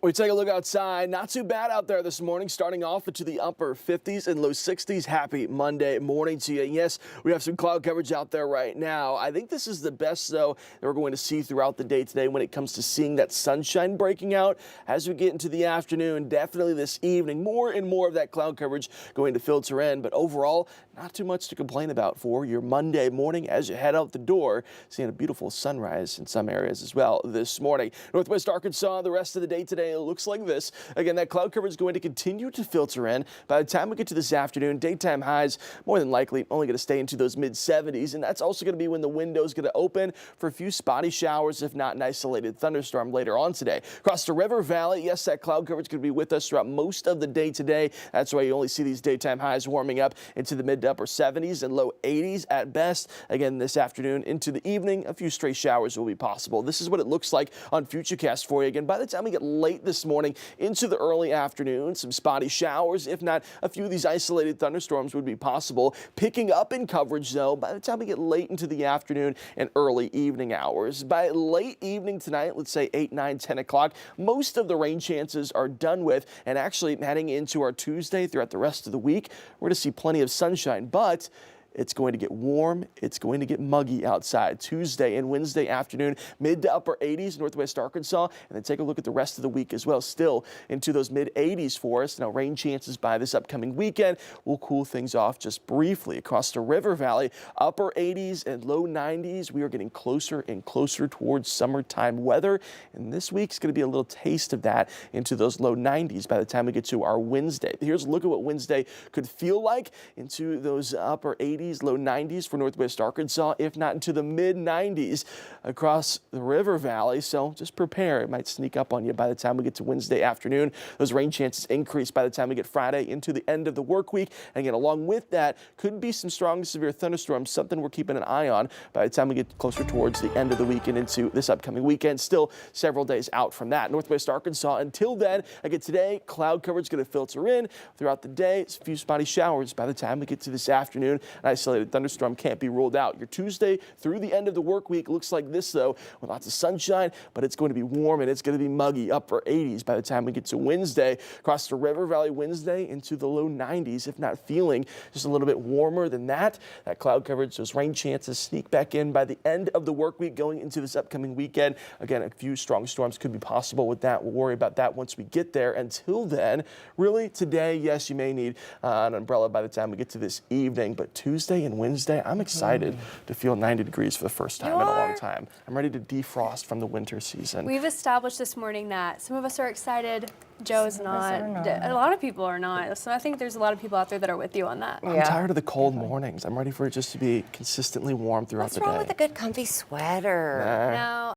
We take a look outside. Not too bad out there this morning, starting off into the upper 50s and low 60s. Happy Monday morning to you. Yes, we have some cloud coverage out there right now. I think this is the best, though, that we're going to see throughout the day today when it comes to seeing that sunshine breaking out as we get into the afternoon. Definitely this evening, more and more of that cloud coverage going to filter in. But overall, not too much to complain about for your Monday morning as you head out the door. Seeing a beautiful sunrise in some areas as well this morning. Northwest Arkansas, the rest of the day today, it looks like this. Again, that cloud coverage is going to continue to filter in. By the time we get to this afternoon, daytime highs more than likely only going to stay into those mid-70s, and that's also going to be when the window is going to open for a few spotty showers, if not an isolated thunderstorm later on today. Across the river valley, yes, that cloud coverage is going to be with us throughout most of the day today. That's why you only see these daytime highs warming up into the mid to upper 70s and low 80s at best. Again, this afternoon into the evening, a few stray showers will be possible. This is what it looks like on Futurecast for you. Again, by the time we get late this morning into the early afternoon, some spotty showers, if not a few of these isolated thunderstorms would be possible. Picking up in coverage, though, by the time we get late into the afternoon and early evening hours. By late evening tonight, let's say 8, 9, 10 o'clock, most of the rain chances are done with. And actually heading into our Tuesday throughout the rest of the week, we're going to see plenty of sunshine, but it's going to get warm. It's going to get muggy outside Tuesday and Wednesday afternoon, mid to upper 80s, Northwest Arkansas. And then take a look at the rest of the week as well, still into those mid 80s for us. Now, rain chances by this upcoming weekend will cool things off just briefly across the river valley. Upper 80s and low 90s. We are getting closer and closer towards summertime weather. And this week's going to be a little taste of that into those low 90s by the time we get to our Wednesday. Here's a look at what Wednesday could feel like into those upper 80s. Low 90s for Northwest Arkansas, if not into the mid 90s across the river valley. So just prepare. It might sneak up on you by the time we get to Wednesday afternoon. Those rain chances increase by the time we get Friday into the end of the work week. And again, along with that, could be some strong severe thunderstorms, something we're keeping an eye on by the time we get closer towards the end of the week and into this upcoming weekend. Still several days out from that. Northwest Arkansas, until then, again today, cloud coverage is going to filter in throughout the day. It's a few spotty showers by the time we get to this afternoon. An isolated thunderstorm can't be ruled out. Your Tuesday through the end of the work week looks like this, though, with lots of sunshine, but it's going to be warm and it's going to be muggy, upper 80s by the time we get to Wednesday. Across the river valley Wednesday into the low 90s, if not feeling just a little bit warmer than that. That cloud coverage, those rain chances sneak back in by the end of the work week going into this upcoming weekend. Again, a few strong storms could be possible with that. We'll worry about that once we get there. Until then, really today, yes, you may need an umbrella by the time we get to this evening, but Tuesday and Wednesday, I'm excited to feel 90 degrees for the first time in a long time. I'm ready to defrost from the winter season. We've established this morning that some of us are excited. Joe's not. A lot of people are not. So I think there's a lot of people out there that are with you on that. I'm tired of the cold mornings. I'm ready for it just to be consistently warm throughout the day. What's wrong with a good comfy sweater? Now,